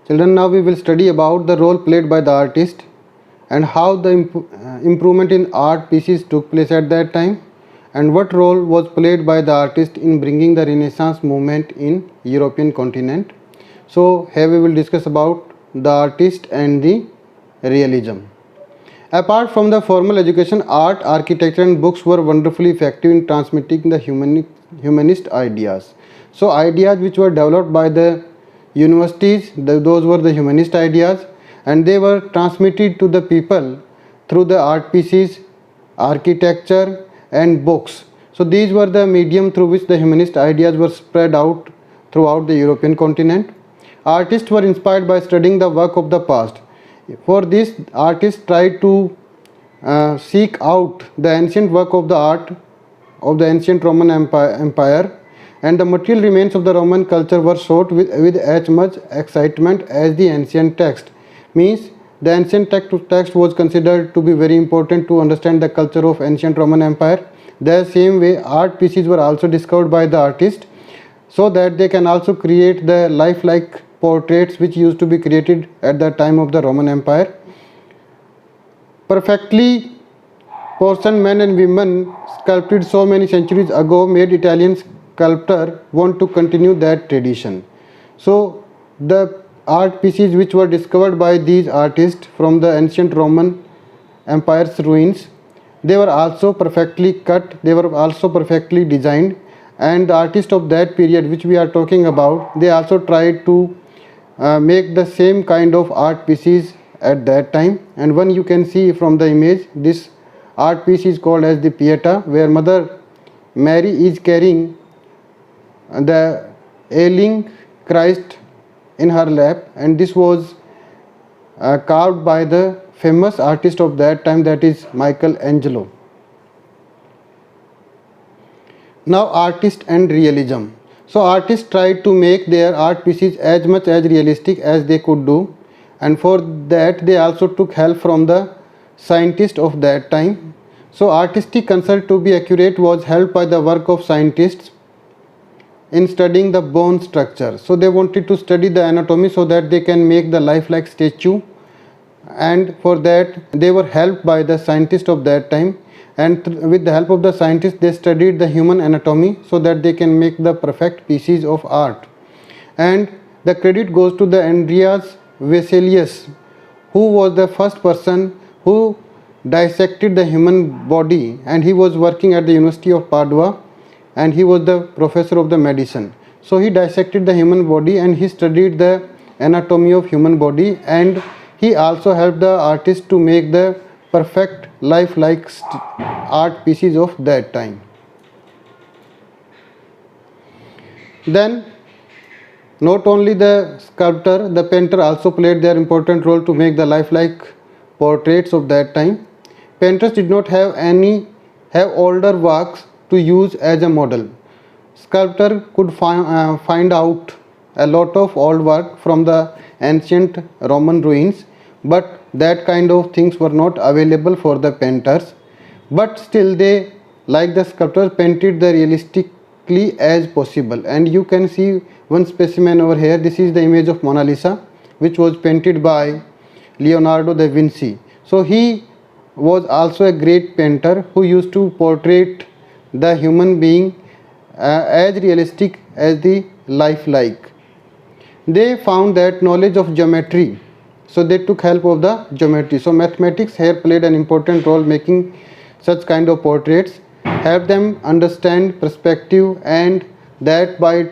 Children, now we will study about the role played by the artist and how the improvement in art pieces took place at that time, and what role was played by the artist in bringing the Renaissance movement in European continent. So here we will discuss about the artist and the realism. Apart from the formal education, art, architecture and books were wonderfully effective in transmitting the humanist ideas. So ideas which were developed by the universities, those were the humanist ideas, and they were transmitted to the people through the art pieces, architecture and books. So these were the medium through which the humanist ideas were spread out throughout the European continent. Artists were inspired by studying the work of the past. For this, artists tried to seek out the ancient work of the art of the ancient Roman Empire, and the material remains of the Roman culture were sought with as much excitement as the ancient text. Means the ancient text was considered to be very important to understand the culture of ancient Roman Empire. The same way, art pieces were also discovered by the artist, so that they can also create the lifelike portraits which used to be created at the time of the Roman Empire. Perfectly portioned men and women sculpted so many centuries ago made Italian sculptor want to continue that tradition. So the art pieces which were discovered by these artists from the ancient Roman Empire's ruins, they were also perfectly cut, they were also perfectly designed, and the artists of that period which we are talking about, they also tried to make the same kind of art pieces at that time. And one you can see from the image, this art piece is called as the Pieta, where Mother Mary is carrying the ailing Christ in her lap, and this was carved by the famous artist of that time, that is Michelangelo. Now artist and realism. So artists tried to make their art pieces as much as realistic as they could do, and for that they also took help from the scientists of that time. So artistic concern to be accurate was helped by the work of scientists in studying the bone structure. So they wanted to study the anatomy so that they can make the lifelike statue, and for that they were helped by the scientists of that time, and with the help of the scientists they studied the human anatomy so that they can make the perfect pieces of art. And the credit goes to the Andreas Vesalius, who was the first person who dissected the human body, and he was working at the University of Padua, and he was the professor of the medicine. So he dissected the human body and he studied the anatomy of human body, and he also helped the artist to make the perfect lifelike art pieces of that time. Then not only the sculptor, the painter also played their important role to make the lifelike portraits of that time. Painters did not have older works to use as a model. Sculptor could find out a lot of old work from the ancient Roman ruins, but that kind of things were not available for the painters. But still they, like the sculptors, painted the realistically as possible. And you can see one specimen over here. This is the image of Mona Lisa, which was painted by Leonardo da Vinci. So he was also a great painter who used to portray the human being as realistic as the lifelike. They found that knowledge of geometry, so they took help of the geometry. So mathematics here played an important role making such kind of portraits, help them understand perspective, and that by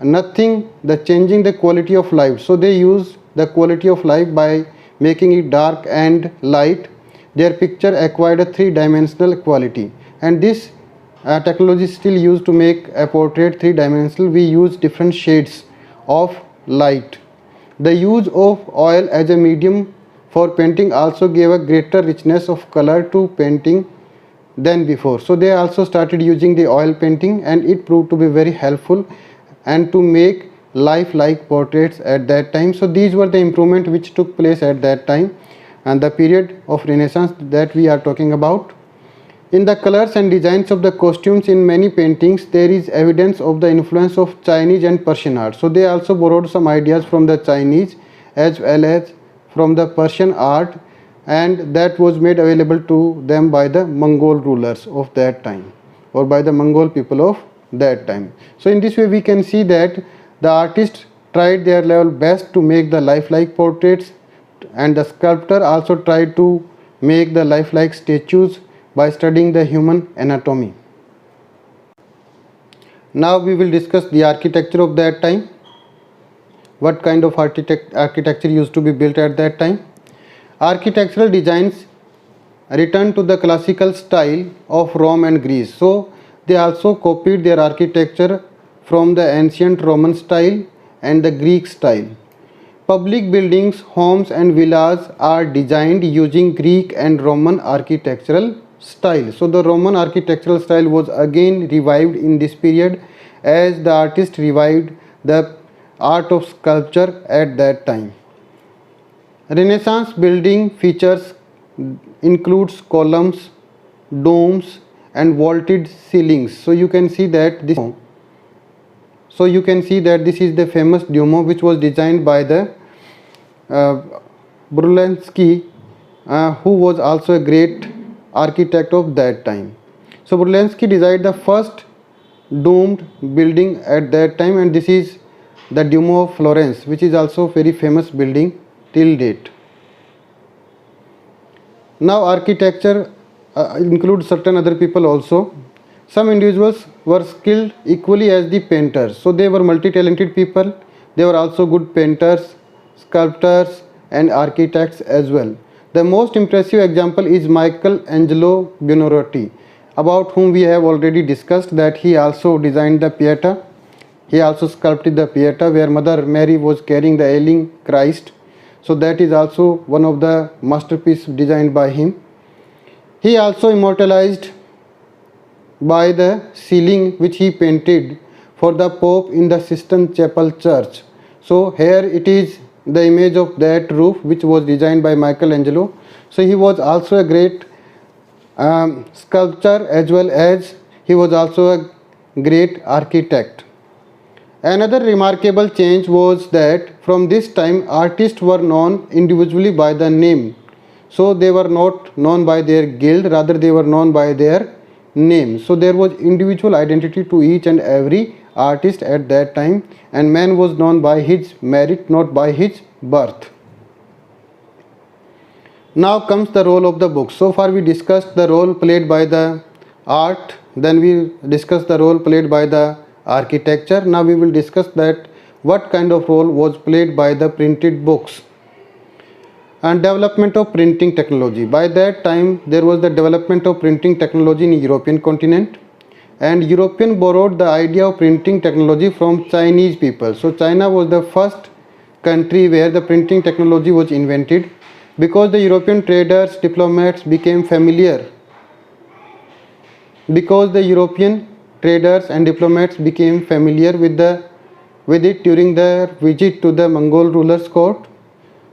nothing the changing the quality of light. So they use the quality of light by making it dark and light. Their picture acquired a three-dimensional quality, and this technology is still used to make a portrait three-dimensional. We use different shades of light. The use of oil as a medium for painting also gave a greater richness of color to painting than before. So they also started using the oil painting, and it proved to be very helpful and to make lifelike portraits at that time. So these were the improvements which took place at that time and the period of Renaissance that we are talking about. In the colors and designs of the costumes in many paintings, there is evidence of the influence of Chinese and Persian art. So they also borrowed some ideas from the Chinese as well as from the Persian art, and that was made available to them by the Mongol rulers of that time, or by the Mongol people of that time. So in this way we can see that the artists tried their level best to make the lifelike portraits, and the sculptor also tried to make the lifelike statues by studying the human anatomy. Now we will discuss the architecture of that time. What kind of architecture used to be built at that time? Architectural designs returned to the classical style of Rome and Greece. So they also copied their architecture from the ancient Roman style and the Greek style. Public buildings, homes and villas are designed using Greek and Roman architectural style. So the Roman architectural style was again revived in this period, as the artist revived the art of sculpture at that time. Renaissance building features includes columns, domes and vaulted ceilings. So you can see that this is the famous Duomo, which was designed by the Brunelleschi, who was also a great architect of that time. So Brunelleschi designed the first domed building at that time, and this is the Duomo of Florence, which is also very famous building till date. Now architecture includes certain other people also. Some individuals were skilled equally as the painters. So they were multi-talented people. They were also good painters, sculptors and architects as well. The most impressive example is Michelangelo Buonarroti, about whom we have already discussed that he also designed the Pieta. He also sculpted the Pieta where Mother Mary was carrying the ailing Christ. So that is also one of the masterpieces designed by him. He also immortalized by the ceiling which he painted for the Pope in the Sistine Chapel Church. So here it is the image of that roof which was designed by Michelangelo. So he was also a great sculptor, as well as he was also a great architect. Another remarkable change was that from this time artists were known individually by the name. So they were not known by their guild, rather they were known by their name. So there was individual identity to each and every artist at that time, and man was known by his merit, not by his birth. Now comes the role of the book. So far we discussed the role played by the art, then we discussed the role played by the architecture. Now we will discuss that what kind of role was played by the printed books. And development of printing technology. By that time there was the development of printing technology in European continent, and European borrowed the idea of printing technology from Chinese people. So China was the first country where the printing technology was invented, because the European traders, diplomats became familiar with it during their visit to the Mongol ruler's court.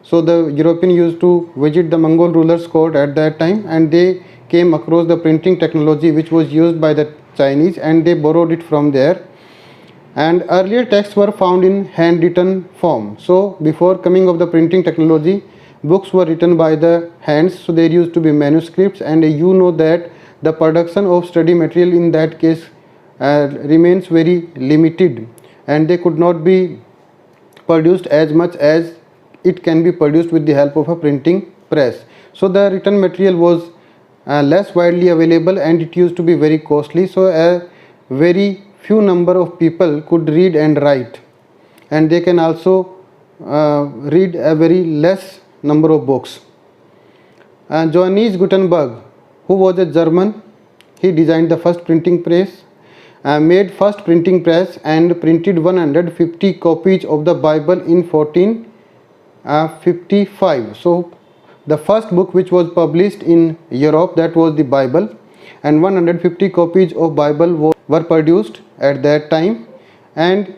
So the European used to visit the Mongol ruler's court at that time, and they came across the printing technology which was used by the Chinese, and they borrowed it from there. And earlier texts were found in handwritten form. So before coming of the printing technology, books were written by the hands, so there used to be manuscripts, and you know that the production of study material in that case remains very limited, and they could not be produced as much as it can be produced with the help of a printing press. So the written material was less widely available, and it used to be very costly. So a very few number of people could read and write, and they can also read a very less number of books. Johannes Gutenberg, who was a German, he designed the first printing press, made first printing press, and printed 150 copies of the Bible in 1455. So the first book which was published in Europe, that was the Bible, and 150 copies of Bible were produced at that time. And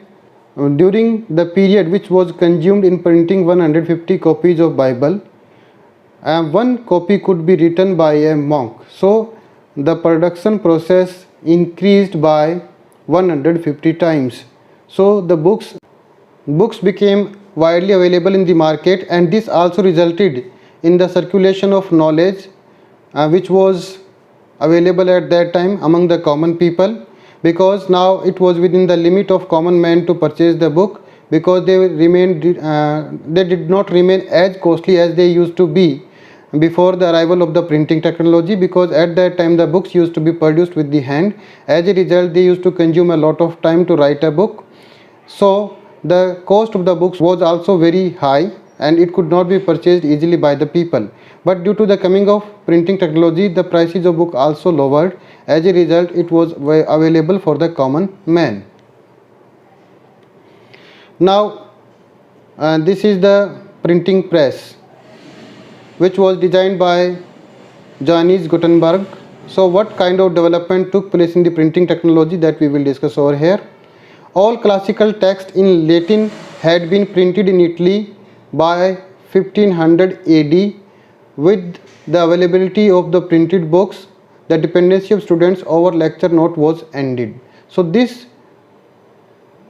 during the period which was consumed in printing 150 copies of Bible, one copy could be written by a monk. So the production process increased by 150 times. So the books became widely available in the market, and this also resulted in the circulation of knowledge which was available at that time among the common people, because now it was within the limit of common man to purchase the book, because they did not remain as costly as they used to be before the arrival of the printing technology, because at that time the books used to be produced with the hand. As a result, they used to consume a lot of time to write a book, so the cost of the books was also very high and it could not be purchased easily by the people. But due to the coming of printing technology, the prices of book also lowered. As a result, it was available for the common man. Now this is the printing press, which was designed by Johannes Gutenberg. So what kind of development took place in the printing technology, that we will discuss over here. All classical text in Latin had been printed in Italy by 1500 AD. With the availability of the printed books, the dependency of students over lecture note was ended. So this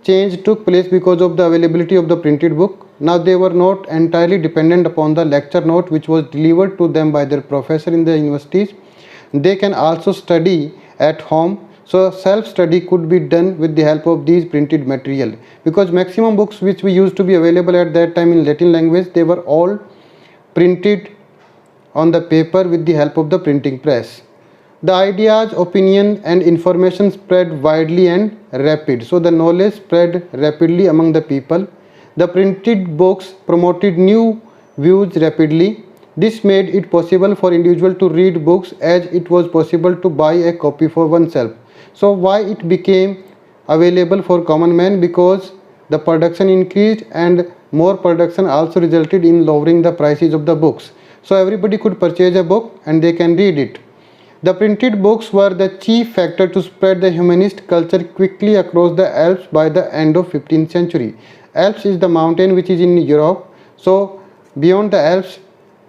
change took place because of the availability of the printed book. Now they were not entirely dependent upon the lecture note which was delivered to them by their professor in the universities. They can also study at home. So self-study could be done with the help of these printed material, because maximum books which we used to be available at that time in Latin language, they were all printed on the paper with the help of the printing press. The ideas, opinion and information spread widely and rapid. So the knowledge spread rapidly among the people. The printed books promoted new views rapidly. This made it possible for individual to read books as it was possible to buy a copy for oneself. So why it became available for common man? Because the production increased, and more production also resulted in lowering the prices of the books. So everybody could purchase a book and they can read it. The printed books were the chief factor to spread the humanist culture quickly across the Alps by the end of 15th century. Alps is the mountain which is in Europe. So beyond the Alps,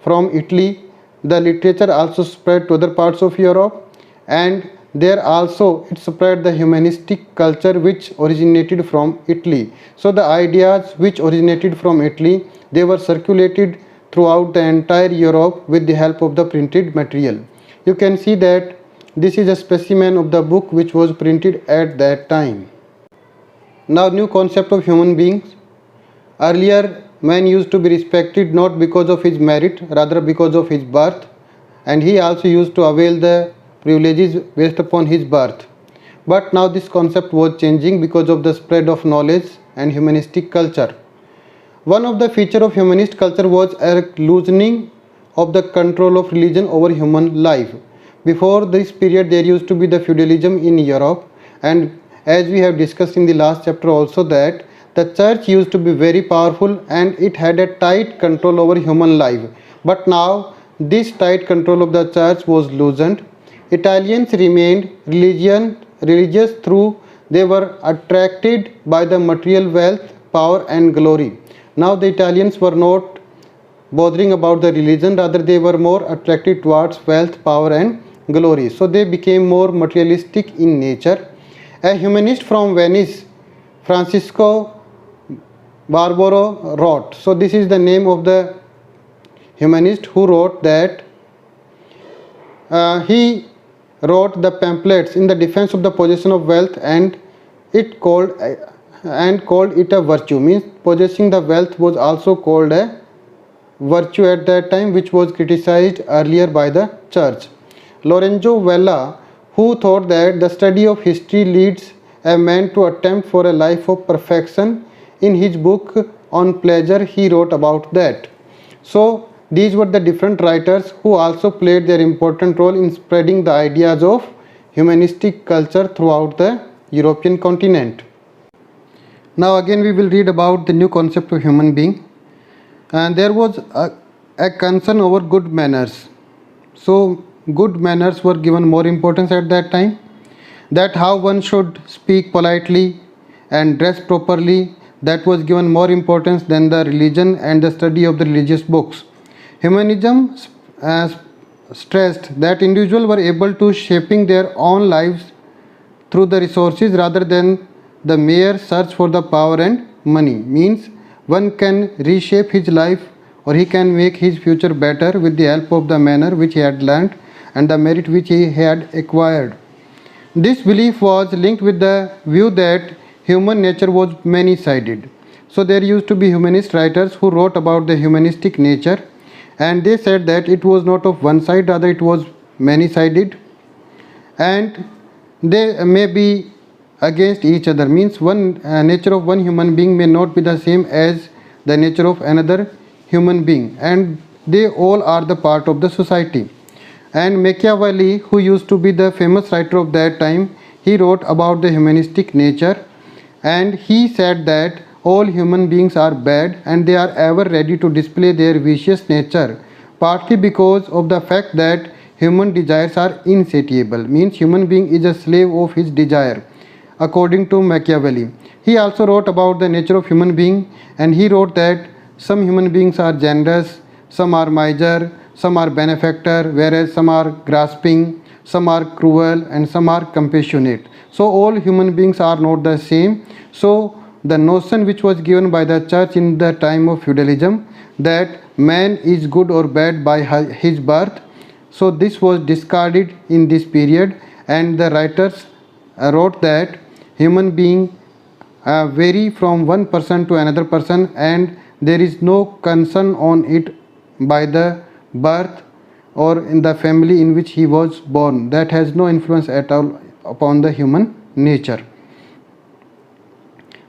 from Italy, the literature also spread to other parts of Europe, and there also it spread the humanistic culture which originated from Italy. So the ideas which originated from Italy, they were circulated throughout the entire Europe with the help of the printed material. You can see that this is a specimen of the book which was printed at that time. Now new concept of human beings. Earlier man used to be respected not because of his merit, rather because of his birth, and he also used to avail the privileges based upon his birth. But now this concept was changing because of the spread of knowledge and humanistic culture. One of the features of humanist culture was a loosening of the control of religion over human life. Before this period, there used to be the feudalism in Europe, and as we have discussed in the last chapter also, that the church used to be very powerful and it had a tight control over human life. But now this tight control of the church was loosened. Italians remained religious through they were attracted by the material wealth, power and glory. Now the Italians were not bothering about the religion, rather they were more attracted towards wealth, power and glory. So they became more materialistic in nature. A humanist from Venice, Francisco Barbaro, wrote, so this is the name of the humanist who wrote that he wrote the pamphlets in the defense of the possession of wealth, and called it a virtue. Means possessing the wealth was also called a virtue at that time, which was criticized earlier by the church. Lorenzo Valla, who thought that the study of history leads a man to attempt for a life of perfection, in his book on pleasure he wrote about that. So these were the different writers who also played their important role in spreading the ideas of humanistic culture throughout the European continent. Now again we will read about the new concept of human being, and there was a concern over good manners. So good manners were given more importance at that time, that how one should speak politely and dress properly, that was given more importance than the religion and the study of the religious books. Humanism stressed that individuals were able to shaping their own lives through the resources rather than the mere search for the power and money. Means one can reshape his life or he can make his future better with the help of the manner which he had learned and the merit which he had acquired. This belief was linked with the view that human nature was many sided. So there used to be humanist writers who wrote about the humanistic nature, and they said that it was not of one side, rather it was many sided, and they may be against each other. Means one nature of one human being may not be the same as the nature of another human being, and they all are the part of the society. And Machiavelli, who used to be the famous writer of that time, he wrote about the humanistic nature, and he said that all human beings are bad and they are ever ready to display their vicious nature, partly because of the fact that human desires are insatiable. Means human being is a slave of his desire, according to Machiavelli. He also wrote about the nature of human being, and he wrote that some human beings are generous, some are miser, some are benefactor, whereas some are grasping, some are cruel, and some are compassionate. So all human beings are not the same. So the notion which was given by the church in the time of feudalism, that man is good or bad by his birth, so this was discarded in this period, and the writers wrote that human being vary from one person to another person, and there is no concern on it by the birth or in the family in which he was born. That has no influence at all upon the human nature.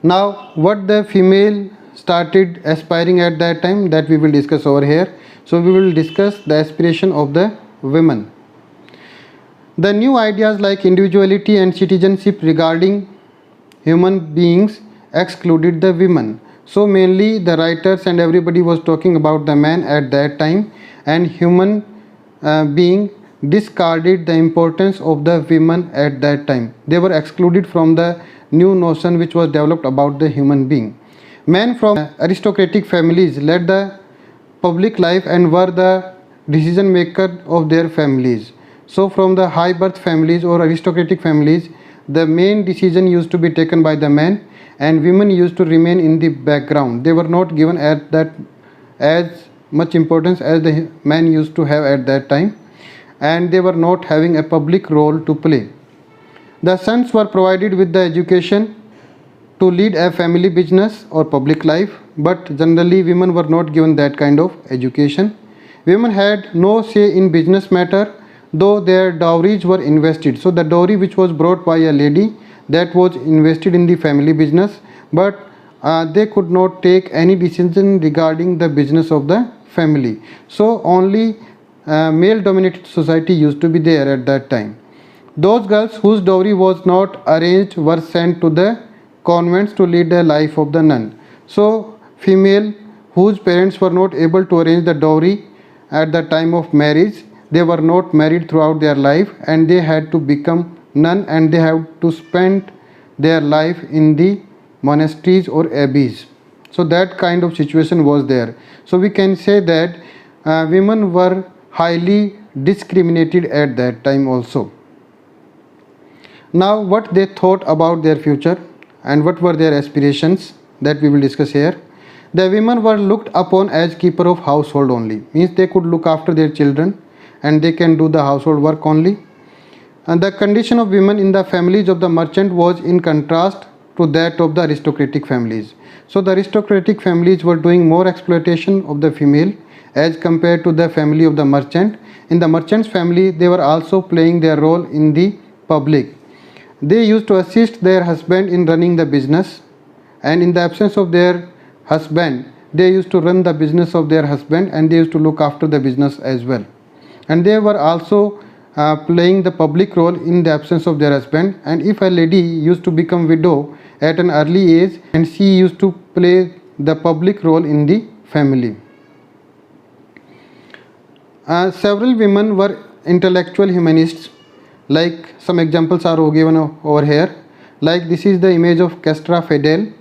Now what the female started aspiring at that time, that we will discuss over here. So we will discuss the aspiration of the women. The new ideas like individuality and citizenship regarding human beings excluded the women. So mainly the writers and everybody was talking about the man at that time, and human being discarded the importance of the women at that time. They were excluded from the new notion which was developed about the human being. Men from aristocratic families led the public life and were the decision maker of their families. So from the high birth families or aristocratic families, the main decision used to be taken by the men, and women used to remain in the background. They were not given at that as much importance as the men used to have at that time, and they were not having a public role to play. The sons were provided with the education to lead a family business or public life, but generally women were not given that kind of education. Women had no say in business matter, though their dowries were invested. So the dowry which was brought by a lady, that was invested in the family business, but they could not take any decision regarding the business of the family. So only male dominated society used to be there at that time. Those girls whose dowry was not arranged were sent to the convents to lead the life of the nun. So female whose parents were not able to arrange the dowry at the time of marriage, they were not married throughout their life, and they had to become nun, and they have to spend their life in the monasteries or abbeys. So that kind of situation was there. So we can say that women were highly discriminated at that time also. Now what they thought about their future and what were their aspirations, that we will discuss here. The women were looked upon as keeper of household only. Means they could look after their children and they can do the household work only. And the condition of women in the families of the merchant was in contrast to that of the aristocratic families. So the aristocratic families were doing more exploitation of the female as compared to the family of the merchant. In the merchant's family, they were also playing their role in the public. They used to assist their husband in running the business, and in the absence of their husband, they used to run the business of their husband, and they used to look after the business as well. And they were also playing the public role in the absence of their husband. And if a lady used to become widow at an early age, and she used to play the public role in the family. Several women were intellectual humanists, like some examples are given over here. Like this is the image of Castra Fidel,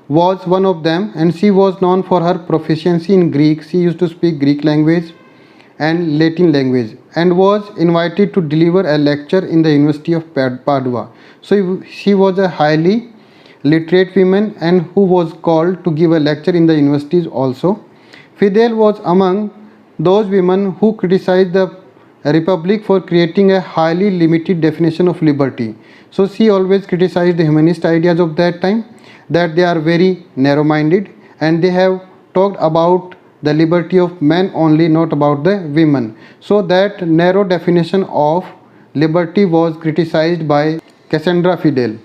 was one of them, and she was known for her proficiency in Greek. She used to speak Greek language, and Latin language, and was invited to deliver a lecture in the University of Padua. So she was a highly literate woman and who was called to give a lecture in the universities also. Fidel was among those women who criticized the Republic for creating a highly limited definition of liberty. So she always criticized the humanist ideas of that time, that they are very narrow minded and they have talked about the liberty of men only, not about the women. So that narrow definition of liberty was criticized by Cassandra Fidel,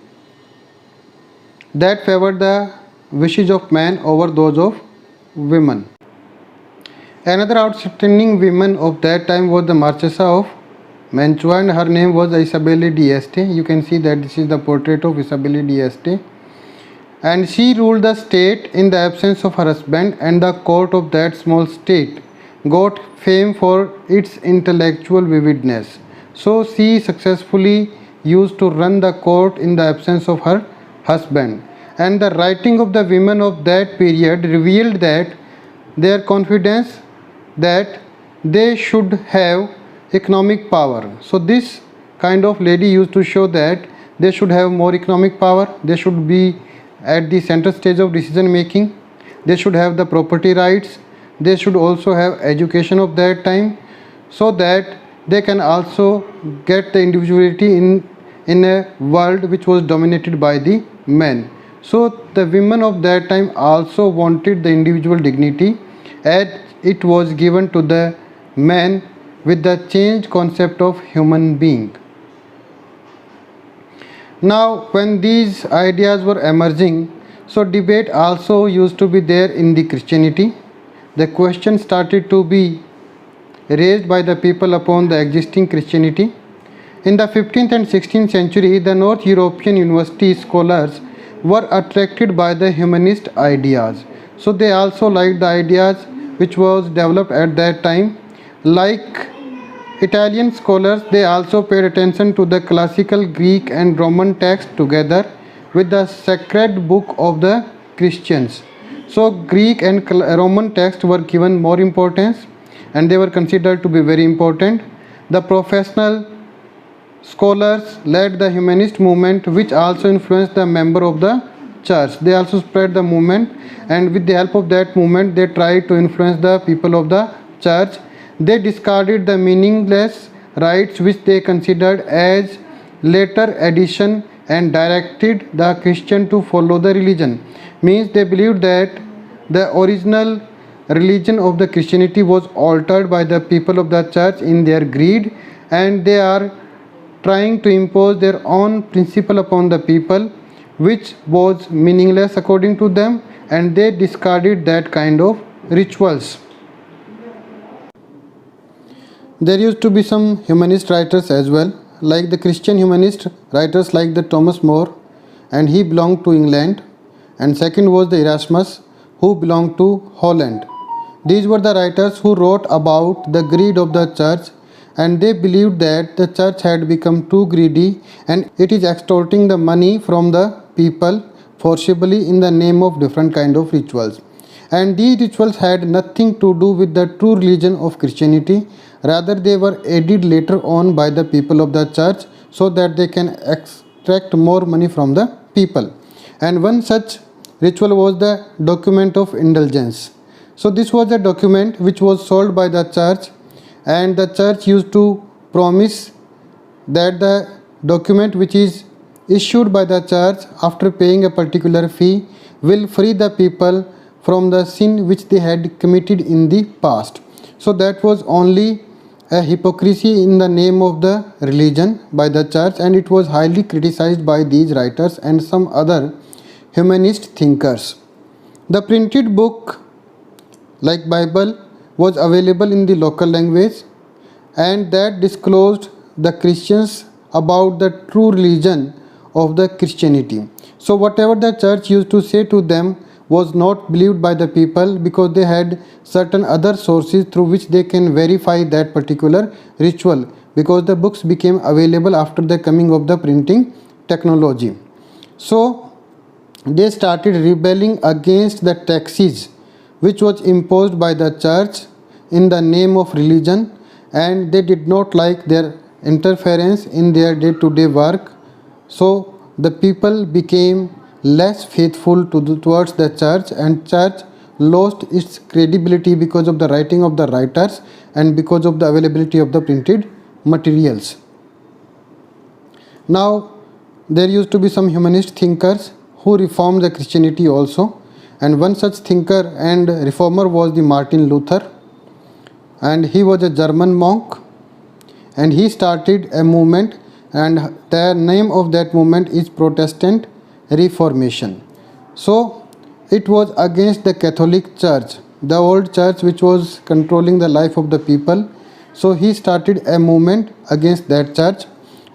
that favored the wishes of men over those of women. Another outstanding woman of that time was the Marchesa of Mantua, and her name was Isabella d'Este. You can see that this is the portrait of Isabella d'Este. And she ruled the state in the absence of her husband, and the court of that small state got fame for its intellectual vividness. So she successfully used to run the court in the absence of her husband. And the writing of the women of that period revealed that their confidence that they should have economic power. So this kind of lady used to show that they should have more economic power, they should be at the center stage of decision making, they should have the property rights, they should also have education of that time, so that they can also get the individuality in a world which was dominated by the men. So the women of that time also wanted the individual dignity as it was given to the men with the changed concept of human being. Now when these ideas were emerging, so debate also used to be there in the Christianity. The question started to be raised by the people upon the existing Christianity. In the 15th and 16th century, the North European university scholars were attracted by the humanist ideas. So they also liked the ideas which was developed at that time. Like Italian scholars, they also paid attention to the classical Greek and Roman text together with the sacred book of the Christians. So Greek and Roman texts were given more importance and they were considered to be very important. The professional scholars led the humanist movement, which also influenced the member of the church. They also spread the movement, and with the help of that movement they tried to influence the people of the church. They discarded the meaningless rites which they considered as later addition and directed the Christian to follow the religion. Means they believed that the original religion of the Christianity was altered by the people of the church in their greed, and they are trying to impose their own principle upon the people which was meaningless according to them, and they discarded that kind of rituals. There used to be some humanist writers as well, like the Christian humanist writers like the Thomas More, and he belonged to England, and second was the Erasmus, who belonged to Holland. These were the writers who wrote about the greed of the church, and they believed that the church had become too greedy and it is extorting the money from the people forcibly in the name of different kind of rituals. And these rituals had nothing to do with the true religion of Christianity, rather they were added later on by the people of the church so that they can extract more money from the people. And one such ritual was the document of indulgence. So this was a document which was sold by the church, and the church used to promise that the document which is issued by the church after paying a particular fee will free the people from the sin which they had committed in the past. So that was only a hypocrisy in the name of the religion by the church, and it was highly criticized by these writers and some other humanist thinkers. The printed book like Bible was available in the local language, and that disclosed the Christians about the true religion of the Christianity. So whatever the church used to say to them was not believed by the people, because they had certain other sources through which they can verify that particular ritual, because the books became available after the coming of the printing technology. So they started rebelling against the taxes which was imposed by the church in the name of religion, and they did not like their interference in their day-to-day work. So the people became less faithful towards the church, and church lost its credibility because of the writing of the writers and because of the availability of the printed materials. Now there used to be some humanist thinkers who reformed the Christianity also, and one such thinker and reformer was the Martin Luther, and he was a German monk, and he started a movement, and the name of that movement is Protestant Reformation. So it was against the Catholic Church, the old church which was controlling the life of the people. So he started a movement against that church.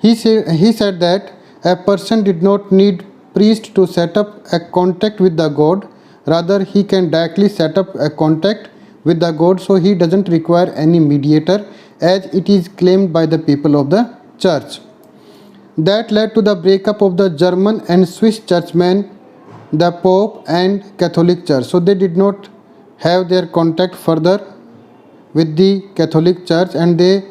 He said that a person did not need priest to set up a contact with the God, rather he can directly set up a contact with the God, so he doesn't require any mediator, as it is claimed by the people of the church. That led to the breakup of the German and Swiss churchmen, the Pope and Catholic Church. So they did not have their contact further with the Catholic Church, and they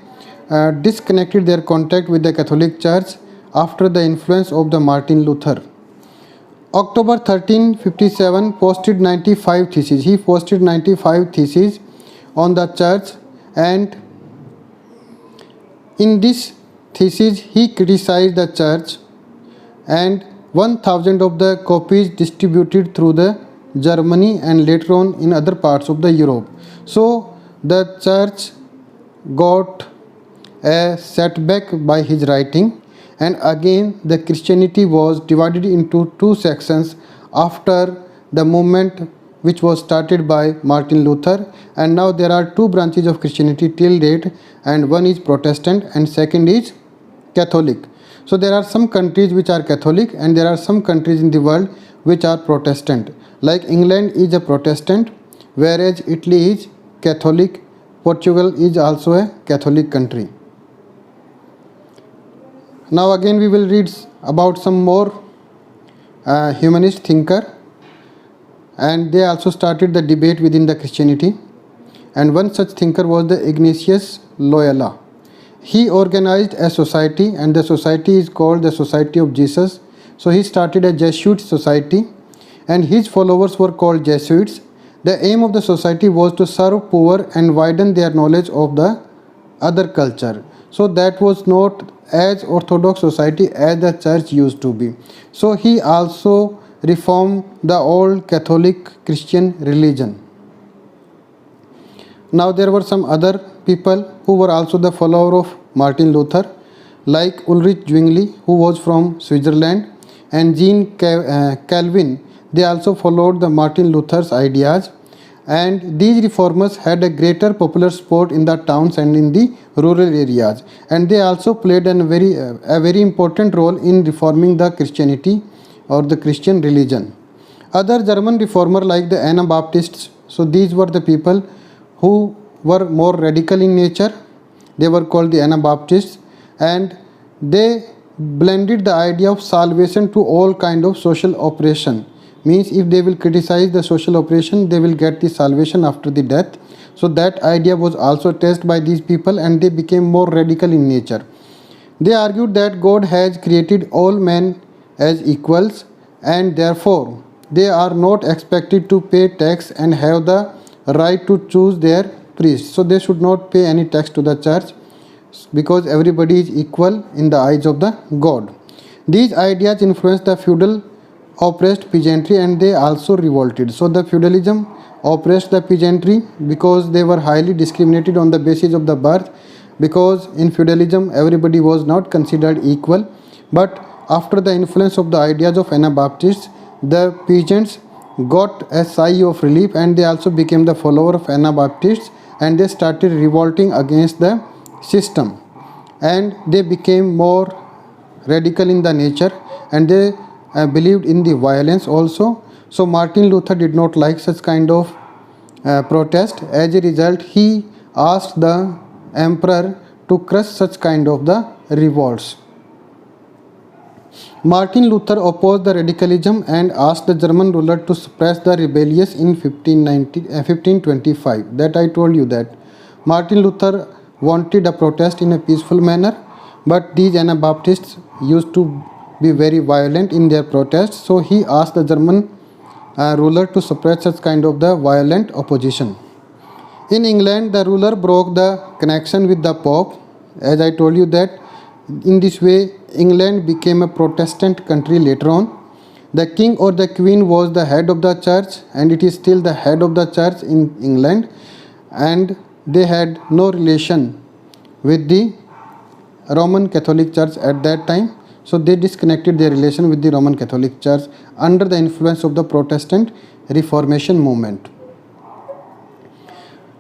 disconnected their contact with the Catholic Church after the influence of the Martin Luther. October 1357 posted 95 theses. He posted 95 theses on the church, and in this thesis he criticized the church, and 1000 of the copies distributed through the Germany and later on in other parts of the Europe. So the church got a setback by his writing, and again the Christianity was divided into two sections after the movement which was started by Martin Luther, and now there are two branches of Christianity till date, and one is Protestant and second is Catholic. So there are some countries which are Catholic and there are some countries in the world which are Protestant. Like England is a Protestant, whereas Italy is Catholic, Portugal is also a Catholic country. Now again we will read about some more humanist thinker, and they also started the debate within the Christianity, and one such thinker was the Ignatius Loyola. He organized a society, and the society is called the Society of Jesus. So he started a Jesuit society, and his followers were called Jesuits. The aim of the society was to serve poor and widen their knowledge of the other culture. So that was not as orthodox society as the church used to be. So he also reformed the old Catholic Christian religion. Now there were some other people who were also the follower of Martin Luther, like Ulrich Zwingli, who was from Switzerland, and Jean Calvin. They also followed the Martin Luther's ideas, and these reformers had a greater popular support in the towns and in the rural areas, and they also played a very important role in reforming the Christianity or the Christian religion. Other German reformers like the Anabaptists, so these were the people who were more radical in nature. They were called the Anabaptists, and they blended the idea of salvation to all kind of social operation. Means if they will criticize the social operation, they will get the salvation after the death. So that idea was also tested by these people, and they became more radical in nature. They argued that God has created all men as equals, and therefore they are not expected to pay tax and have the right to choose their priest. So they should not pay any tax to the church because everybody is equal in the eyes of the God. These ideas influenced the feudal oppressed peasantry, and they also revolted. So the feudalism oppressed the peasantry because they were highly discriminated on the basis of the birth, because in feudalism everybody was not considered equal. But after the influence of the ideas of Anabaptists, the peasants got a sigh of relief, and they also became the follower of Anabaptists, and they started revolting against the system, and they became more radical in the nature, and they believed in the violence also. So Martin Luther did not like such kind of protest. As a result, he asked the emperor to crush such kind of the revolts. Martin Luther opposed the radicalism and asked the German ruler to suppress the rebellious in 1525. That I told you that Martin Luther wanted a protest in a peaceful manner, but these Anabaptists used to be very violent in their protests, so he asked the German ruler to suppress such kind of the violent opposition. In England, the ruler broke the connection with the Pope. As I told you that in this way, England became a Protestant country later on. The king or the queen was the head of the church, and it is still the head of the church in England, and they had no relation with the Roman Catholic Church at that time. So they disconnected their relation with the Roman Catholic Church under the influence of the Protestant Reformation movement.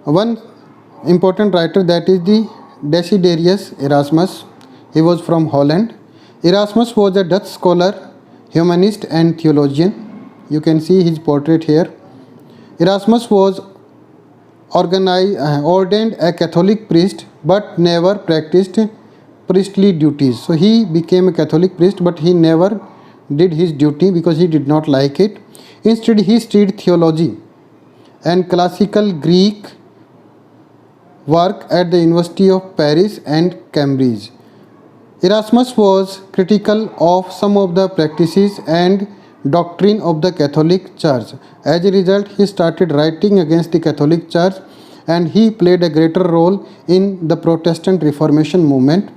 One important writer, that is the Desiderius Erasmus. He was from Holland. Erasmus was a Dutch scholar, humanist and theologian. You can see his portrait here. Erasmus was ordained a Catholic priest but never practiced priestly duties. So he became a Catholic priest but he never did his duty because he did not like it. Instead, he studied theology and classical Greek work at the University of Paris and Cambridge. Erasmus was critical of some of the practices and doctrine of the Catholic Church. As a result, he started writing against the Catholic Church, and he played a greater role in the Protestant Reformation movement.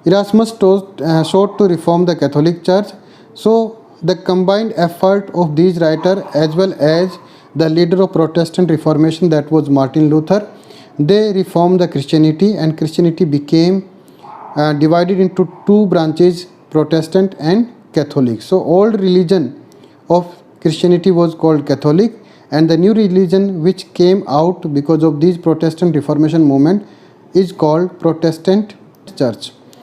Erasmus sought to reform the Catholic Church. So the combined effort of these writers as well as the leader of Protestant Reformation, that was Martin Luther, they reformed the Christianity, and Christianity became divided into two branches, Protestant and Catholic. So old religion of Christianity was called Catholic, and the new religion which came out because of this Protestant Reformation movement is called Protestant Church.